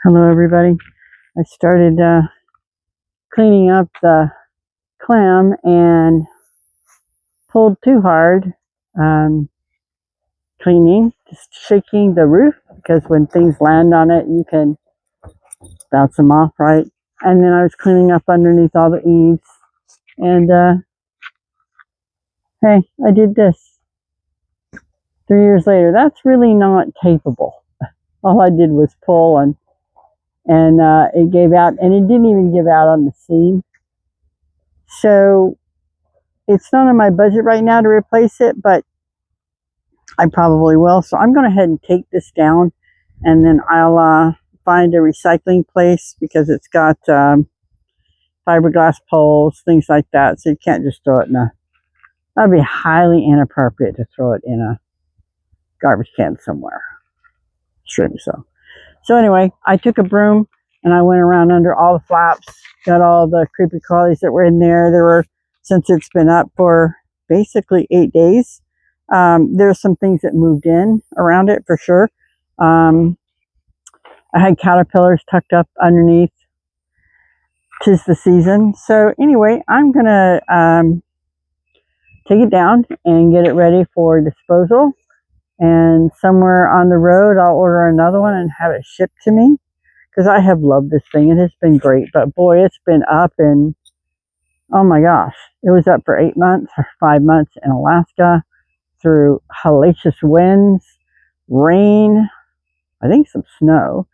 Hello everybody. I started cleaning up the clam and pulled too hard cleaning, just shaking the roof because when things land on it you can bounce them off, right? And then I was cleaning up underneath all the eaves and hey, I did this 3 years later. That's really not capable. All I did was pull and it gave out, and it didn't even give out on the seam. So it's not in my budget right now to replace it, but I probably will. So I'm going to head and take this down, and then I'll find a recycling place because it's got fiberglass poles, things like that. So you can't just throw it in that'd be highly inappropriate to throw it in a garbage can somewhere. Extremely so. So anyway, I took a broom and I went around under all the flaps, got all the creepy crawlies that were in there. There were, since it's been up for basically 8 days, there's some things that moved in around it for sure. I had caterpillars tucked up underneath. 'Tis the season. So anyway, I'm gonna take it down and get it ready for disposal. And somewhere on the road, I'll order another one and have it shipped to me because I have loved this thing. It has been great, but boy, it's been up, and oh my gosh, it was up for 8 months or 5 months in Alaska through hellacious winds, rain, I think some snow.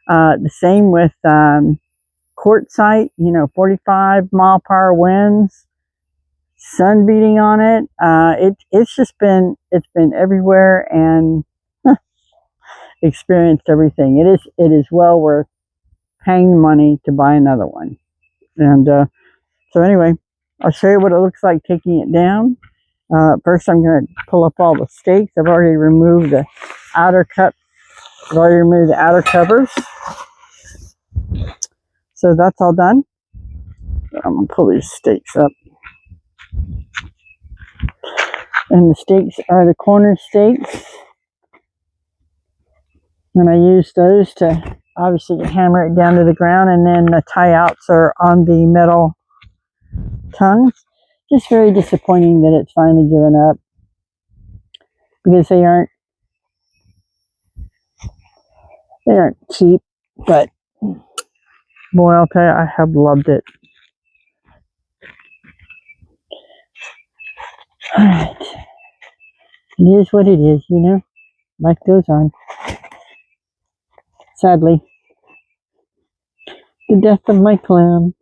The same with quartzite, 45-mile-per-hour winds, sun beating on it. It's been everywhere and experienced everything. It is well worth paying money to buy another one. And so anyway, I'll show you what it looks like taking it down. First, I'm going to pull up all the stakes. I've already removed the outer cup. I've already removed the outer covers. So that's all done. I'm going to pull these stakes up. And the stakes are the corner stakes. And I use those to obviously hammer it down to the ground. And then the tie outs are on the metal tongues. Just very disappointing that it's finally given up. Because they aren't cheap. But boy, I'll tell you, I have loved it. Alright. It is what it is, Life goes on. Sadly. The death of my clam.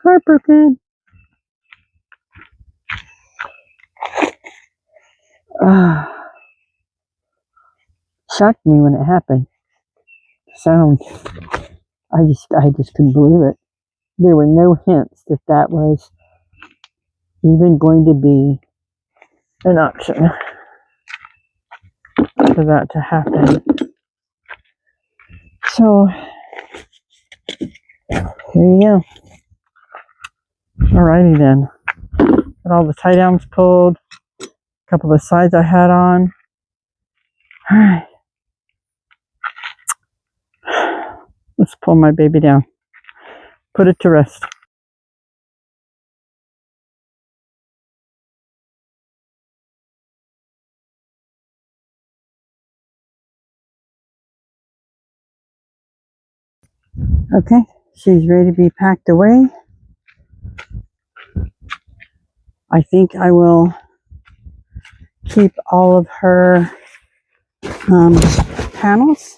Heartbroken. Shocked me when it happened. Sound. I just couldn't believe it. There were no hints that was even going to be an option for that to happen. So, here you go. Alrighty then. Got all the tie downs pulled. A couple of the sides I had on. Alright. Let's pull my baby down. Put it to rest. Okay, she's ready to be packed away. I think I will keep all of her panels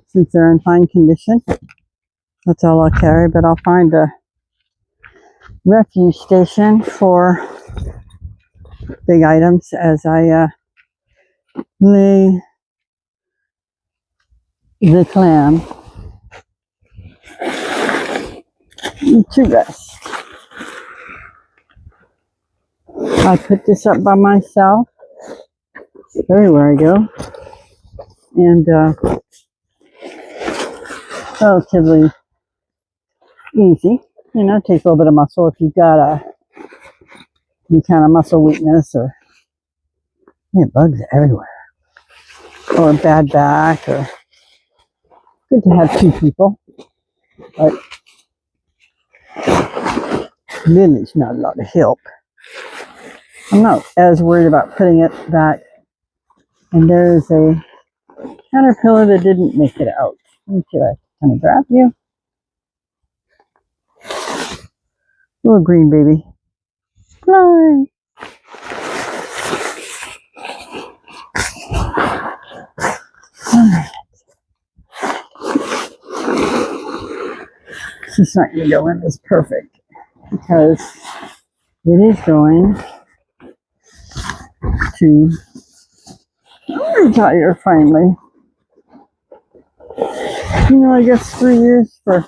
since they're in fine condition. That's all I'll carry, but I'll find a refuse station for big items as I lay the clam to rest. I put this up by myself everywhere I go, and relatively easy. It takes a little bit of muscle if you've got any kind of muscle weakness or bugs everywhere, or a bad back, or good to have two people, but really it's not a lot of help. I'm not as worried about putting it back. And there's a caterpillar that didn't make it out. Let me see if I can grab you. Little green baby. Fly. Alright. She's not going to go in as perfect because it is going to retire finally. You know, I guess 3 years for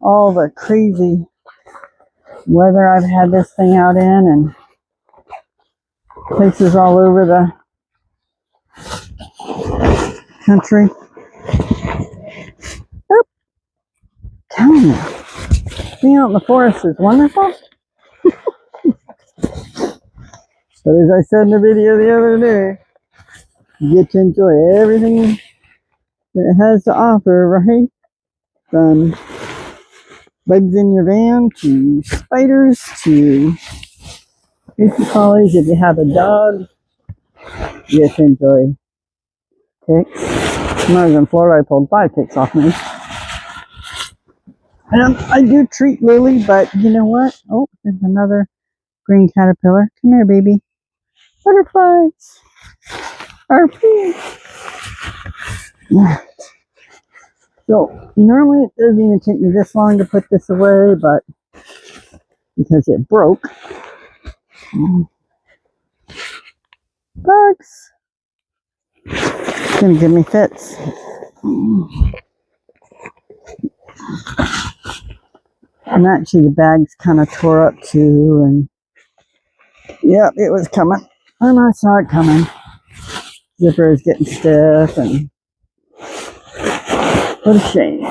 all the crazy weather I've had this thing out in, and places all over the country. Oh, telling you, being out in the forest is wonderful. But as I said in the video the other day, you get to enjoy everything that it has to offer, right? From bugs in your van to spiders to creepy crawlies. If you have a dog, you get to enjoy ticks. When I was in Florida, I pulled 5 ticks off me. And I do treat Lily, but you know what? Oh, there's another green caterpillar. Come here, baby. Butterflies are free. So normally it doesn't even take me this long to put this away, but because it broke. Bugs. It's gonna give me fits. And actually the bag's kind of tore up too, and yep, it was coming. And I saw it coming. Zipper is getting stiff, and what a shame.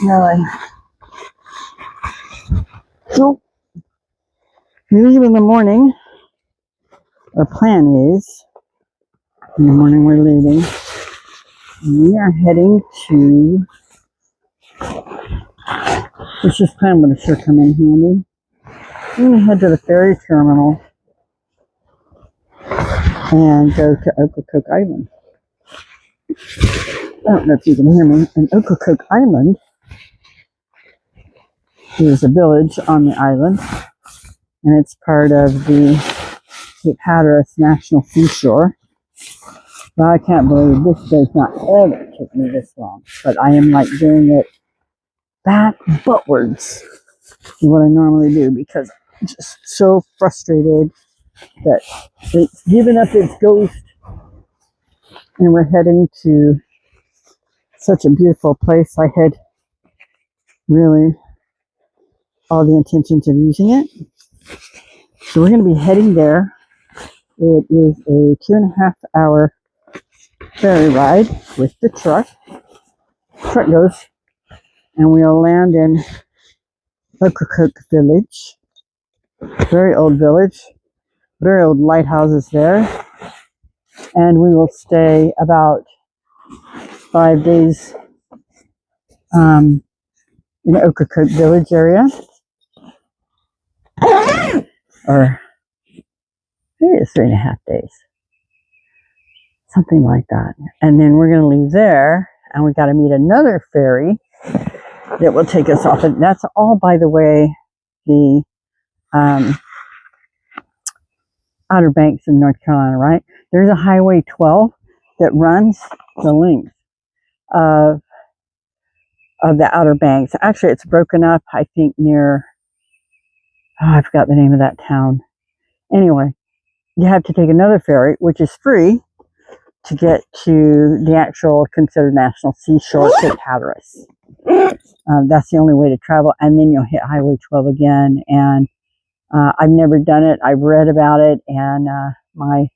Really. So, we leave in the morning. Our plan is, in the morning we're leaving. We are heading to, which this plan would have sure come in handy. We're going to head to the ferry terminal and go to Ocracoke Island. I don't know if you can hear me. And Ocracoke Island is a village on the island, and it's part of the Cape Hatteras National Seashore. Well, I can't believe this does not ever take me this long, but I am like doing it back buttwards is what I normally do because I'm just so frustrated that it's given up its ghost and we're heading to such a beautiful place. I had really all the intentions of using it. So we're going to be heading there. It is a 2.5 hour ferry ride with the truck. Truck goes, and we'll land in Ocracoke Village. Very old village. Very old lighthouses there. And we will stay about 5 days in the Ocracoke Village area. Or maybe it's 3.5 days. Something like that. And then we're going to leave there, and we got to meet another ferry that will take us off. And that's all, by the way, the Outer Banks in North Carolina, right? There's a Highway 12 that runs the length of the Outer Banks. Actually, it's broken up, I think, near, I forgot the name of that town. Anyway, you have to take another ferry, which is free, to get to the actual considered national seashore, Cape Hatteras. That's the only way to travel, and then you'll hit Highway 12 again. And I've never done it. I've read about it, and my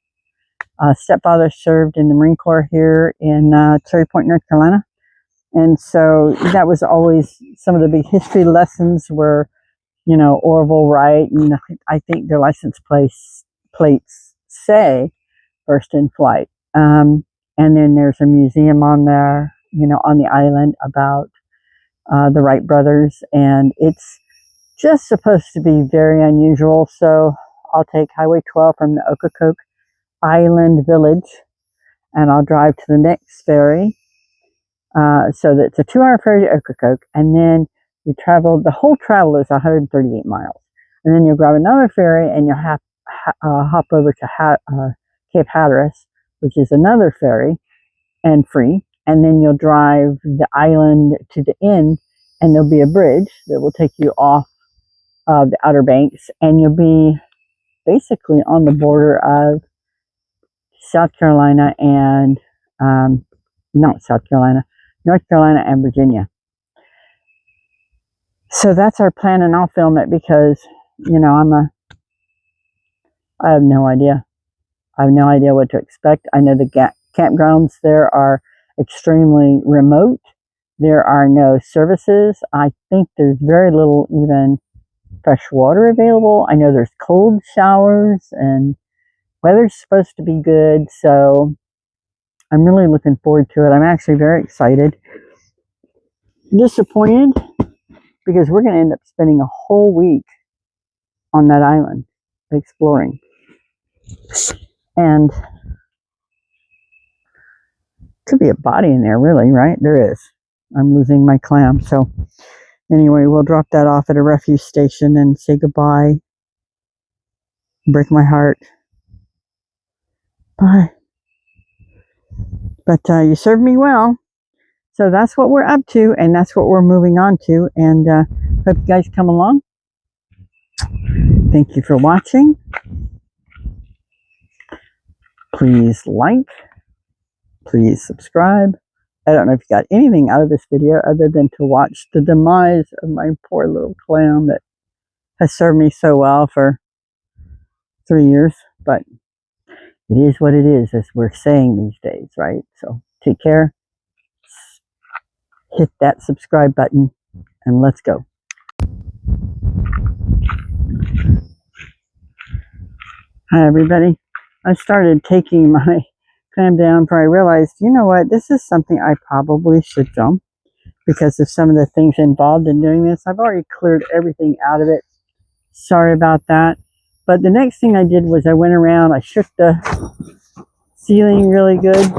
stepfather served in the Marine Corps here in Cherry Point, North Carolina. And so that was always some of the big history lessons were, you know, Orville Wright, and I think their license plates say first in flight. And then there's a museum on there on the island about the Wright brothers, and it's just supposed to be very unusual. So I'll take Highway 12 from the Ocracoke Island Village, and I'll drive to the next ferry. So that's a 2-hour ferry to Ocracoke, and then you travel. The whole travel is 138 miles, and then you'll grab another ferry, and you'll hop over to Cape Hatteras, which is another ferry and free. And then you'll drive the island to the end, and there'll be a bridge that will take you off of the Outer Banks, and you'll be basically on the border of South Carolina and not South Carolina, North Carolina and Virginia. So that's our plan, and I'll film it because I have no idea. I have no idea what to expect. I know the campgrounds there are extremely remote. There are no services. I think there's very little even fresh water available. I know there's cold showers, and weather's supposed to be good. So I'm really looking forward to it. I'm actually very excited. Disappointed because we're going to end up spending a whole week on that island exploring. And could be a body in there, really, right? There is. I'm losing my clam. So anyway, we'll drop that off at a refuse station and say goodbye. Break my heart. Bye. But you served me well. So that's what we're up to, and that's what we're moving on to. And hope you guys come along. Thank you for watching. Please like. Please subscribe. I don't know if you got anything out of this video other than to watch the demise of my poor little clam that has served me so well for 3 years. But it is what it is, as we're saying these days, right? So take care. Hit that subscribe button, and let's go. Hi, everybody. I started taking my clam down, for I realized, you know what, this is something I probably should film because of some of the things involved in doing this. I've already cleared everything out of it. Sorry about that. But the next thing I did was I went around, I shook the ceiling really good,